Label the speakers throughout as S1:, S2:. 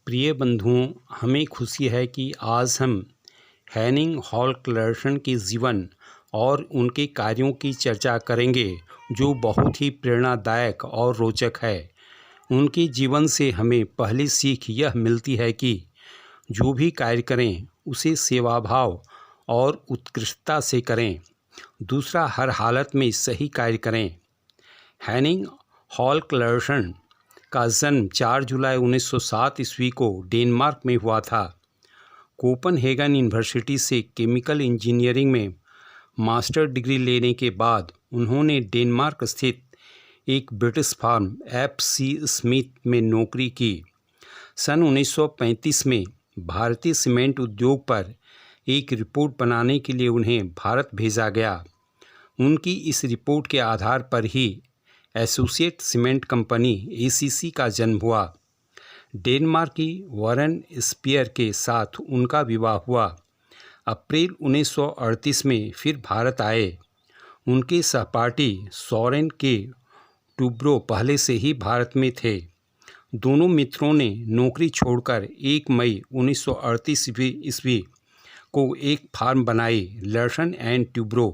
S1: प्रिय बंधुओं, हमें खुशी है कि आज हम हेनिंग हॉल क्लर्सन के जीवन और उनके कार्यों की चर्चा करेंगे, जो बहुत ही प्रेरणादायक और रोचक है। उनके जीवन से हमें पहली सीख यह मिलती है कि जो भी कार्य करें उसे सेवाभाव और उत्कृष्टता से करें। दूसरा, हर हालत में सही कार्य करें। हेनिंग हॉल क्लर्सन का जन्म 4 जुलाई 1907 ईस्वी को डेनमार्क में हुआ था। कोपनहेगन यूनिवर्सिटी से केमिकल इंजीनियरिंग में मास्टर डिग्री लेने के बाद उन्होंने डेनमार्क स्थित एक ब्रिटिश फर्म एफ.सी. स्मिथ में नौकरी की। सन 1935 में भारतीय सीमेंट उद्योग पर एक रिपोर्ट बनाने के लिए उन्हें भारत भेजा गया। उनकी इस रिपोर्ट के आधार पर ही एसोसिएट सीमेंट कंपनी एसीसी का जन्म हुआ। डेनमार्क की वॉरेन स्पियर के साथ उनका विवाह हुआ। अप्रैल 1938 में फिर भारत आए। उनके सहपाठी सोरेन के टुब्रो पहले से ही भारत में थे। दोनों मित्रों ने नौकरी छोड़कर 1 मई 1938 ईस्वी को एक फार्म बनाई, लर्सन एंड ट्यूब्रो।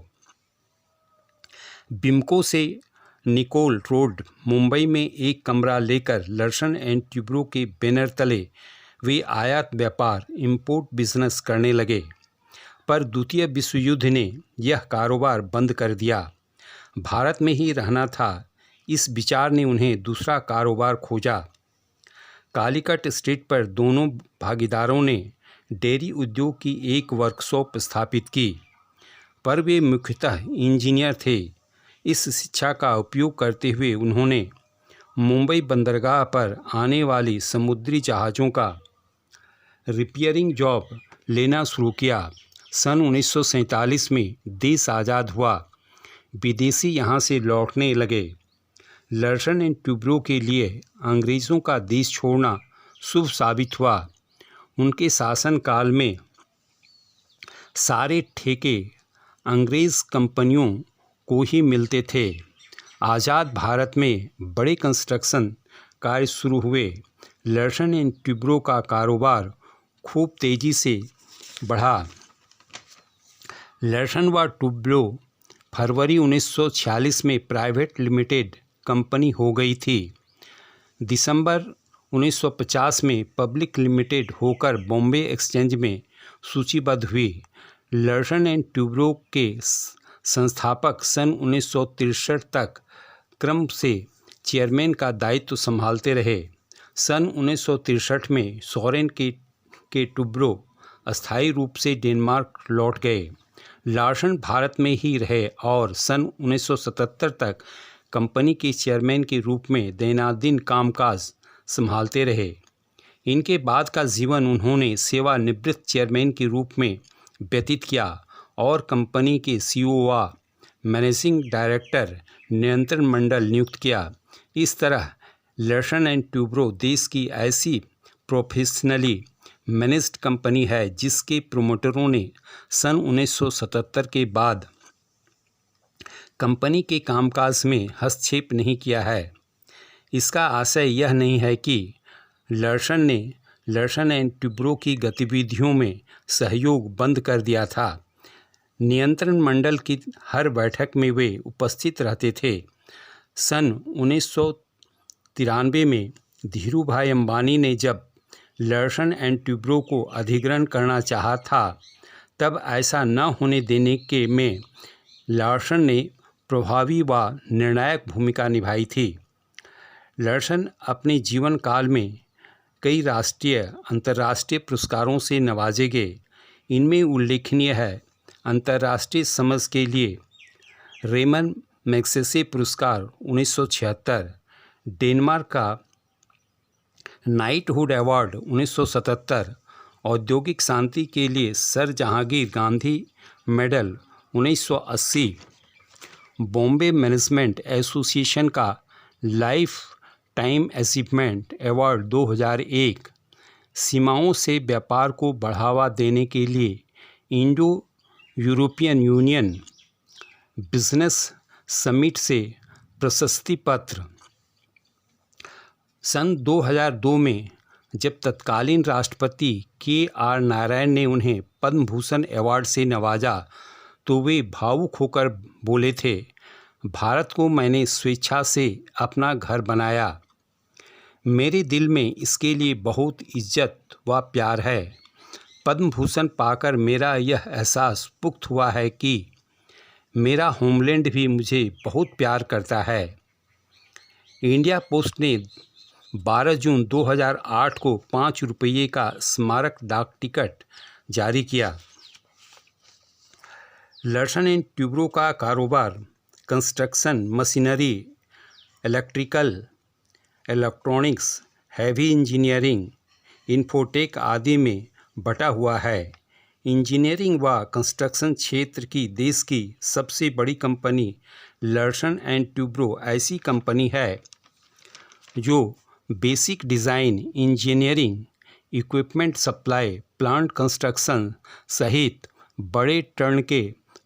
S1: बिम्को से निकोल रोड, मुंबई में एक कमरा लेकर लर्सन एंड ट्यूब्रो के बैनर तले वे आयात व्यापार इंपोर्ट बिजनेस करने लगे। पर द्वितीय विश्व युद्ध ने यह कारोबार बंद कर दिया। भारत में ही रहना था, इस विचार ने उन्हें दूसरा कारोबार खोजा। कालीकट स्ट्रीट पर दोनों भागीदारों ने डेयरी उद्योग की एक वर्कशॉप स्थापित की, पर वे मुख्यतः इंजीनियर थे। इस शिक्षा का उपयोग करते हुए उन्होंने मुंबई बंदरगाह पर आने वाली समुद्री जहाज़ों का रिपेयरिंग जॉब लेना शुरू किया। सन 1947 में देश आज़ाद हुआ। विदेशी यहाँ से लौटने लगे। लर्सन एंड ट्यूब्रो के लिए अंग्रेज़ों का देश छोड़ना शुभ साबित हुआ। उनके शासनकाल में सारे ठेके अंग्रेज़ कंपनियों को ही मिलते थे। आज़ाद भारत में बड़े कंस्ट्रक्शन कार्य शुरू हुए। लर्सन एंड ट्यूब्रो का कारोबार खूब तेज़ी से बढ़ा। लर्सन व ट्यूब्रो फरवरी 1946 में प्राइवेट लिमिटेड कंपनी हो गई थी। दिसंबर 1950 में पब्लिक लिमिटेड होकर बॉम्बे एक्सचेंज में सूचीबद्ध हुई। लर्सन एंड ट्यूब्रो के संस्थापक सन 1963 तक क्रम से चेयरमैन का दायित्व संभालते रहे। सन 1963 में सोरेन के ट्यूब्रो अस्थायी रूप से डेनमार्क लौट गए। लार्सन भारत में ही रहे और सन 1977 तक कंपनी के चेयरमैन के रूप में दैनंदिन कामकाज संभालते रहे। इनके बाद का जीवन उन्होंने सेवानिवृत्त चेयरमैन के रूप में व्यतीत किया और कंपनी के सीईओ व मैनेजिंग डायरेक्टर नियंत्रण मंडल नियुक्त किया। इस तरह लर्सन एंड ट्यूब्रो देश की ऐसी प्रोफेशनली मैनेज्ड कंपनी है जिसके प्रोमोटरों ने सन 1977 के बाद कंपनी के कामकाज में हस्तक्षेप नहीं किया है। इसका आशय यह नहीं है कि लर्सन ने लर्सन एंड ट्यूब्रो की गतिविधियों में सहयोग बंद कर दिया था। नियंत्रण मंडल की हर बैठक में वे उपस्थित रहते थे। सन 1993 में धीरूभाई अंबानी ने जब लर्सन एंड ट्यूब्रो को अधिग्रहण करना चाहा था, तब ऐसा न होने देने के में लर्सन ने प्रभावी व निर्णायक भूमिका निभाई थी। लर्सन अपने जीवन काल में कई राष्ट्रीय अंतर्राष्ट्रीय पुरस्कारों से नवाजे गए। इनमें उल्लेखनीय है अंतर्राष्ट्रीय समझ के लिए रेमन मैग्सेसे पुरस्कार 1976, डेनमार्क का नाइटहुड अवार्ड 1977, औद्योगिक शांति के लिए sir Jahangir Gandhi medal 1980, Bombay management association का लाइफ टाइम अचीवमेंट अवार्ड 2001, सीमाओं से व्यापार को बढ़ावा देने के लिए Indo European union business summit से प्रशस्ति पत्र। सन 2002 में जब तत्कालीन राष्ट्रपति के.आर. नारायण ने उन्हें पद्म भूषण अवार्ड से नवाजा तो वे भावुक होकर बोले थे, भारत को मैंने स्वेच्छा से अपना घर बनाया। मेरे दिल में इसके लिए बहुत इज्जत व प्यार है। पद्म भूषण पाकर मेरा यह एहसास पुख्त हुआ है कि मेरा होमलैंड भी मुझे बहुत प्यार करता है। इंडिया पोस्ट ने 12 जून 2008 को 5 रुपये का स्मारक डाक टिकट जारी किया। लर्सन एंड ट्यूब्रो का कारोबार construction machinery, electrical, electronics, heavy engineering, infotech आदि में बटा हुआ है। इंजीनियरिंग व कंस्ट्रक्शन क्षेत्र की देश की सबसे बड़ी कंपनी लर्सन एंड ट्यूब्रो ऐसी कंपनी है जो basic design, engineering, equipment supply, plant construction सहित बड़े टर्न के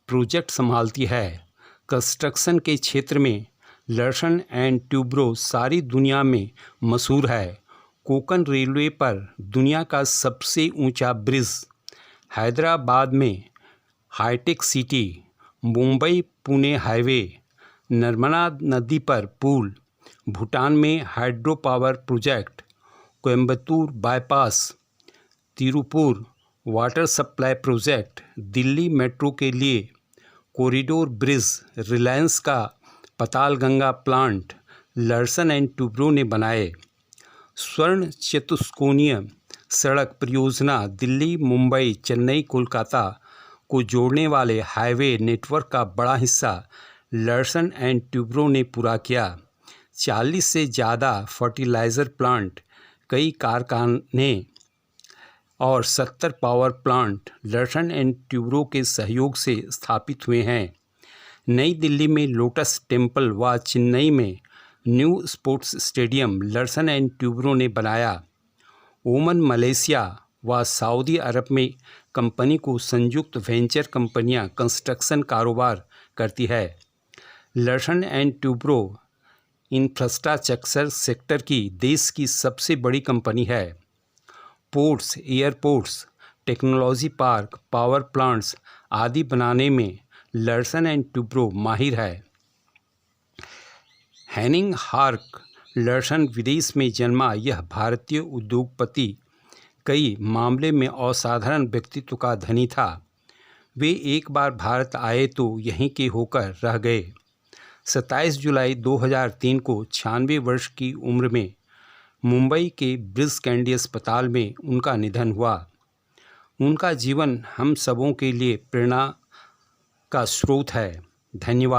S1: प्रोजेक्ट संभालती है। कंस्ट्रक्शन के क्षेत्र में लर्सन एंड ट्यूब्रो सारी दुनिया में मशहूर है। कोंकण रेलवे पर दुनिया का सबसे ऊंचा ब्रिज, हैदराबाद में hitech city, Mumbai Pune highway, Narmada नदी पर पुल, भूटान में hydro power project, Coimbatore bypass, Tirupur water supply project, Delhi metro के लिए कॉरिडोर ब्रिज, रिलायंस का Patalganga plant Larsen and Toubro ने बनाए। स्वर्ण चतुष्कोणीय सड़क परियोजना दिल्ली, मुंबई, चेन्नई, कोलकाता को जोड़ने वाले हाईवे नेटवर्क का बड़ा हिस्सा लर्सन एंड ट्यूब्रो ने पूरा किया। 40 से ज़्यादा फर्टिलाइज़र प्लांट, कई कारखाने और 70 power plant Larsen and Toubro के सहयोग से स्थापित हुए हैं। नई दिल्ली में लोटस टेम्पल व चेन्नई में new sports stadium Larsen and Toubro ने बनाया। ओमान, मलेशिया व सऊदी अरब में कंपनी को संयुक्त वेंचर कंपनियां कंस्ट्रक्शन कारोबार करती है। लर्सन एंड ट्यूब्रो इंफ्रास्ट्रक्चर सेक्टर की देश की सबसे बड़ी कंपनी है। Ports, airports, technology park, power plants आदि बनाने में लर्सन एंड ट्यूब्रो माहिर है। हेनिंग हार्क लर्सन विदेश में जन्मा यह भारतीय उद्योगपति कई मामले में असाधारण व्यक्तित्व का धनी था। वे एक बार भारत आए तो यहीं के होकर रह गए। 27 जुलाई 2003 को 96 वर्ष की उम्र में मुंबई के ब्रिज कैंडी अस्पताल में उनका निधन हुआ। उनका जीवन हम सबों के लिए प्रेरणा का स्रोत है। धन्यवाद।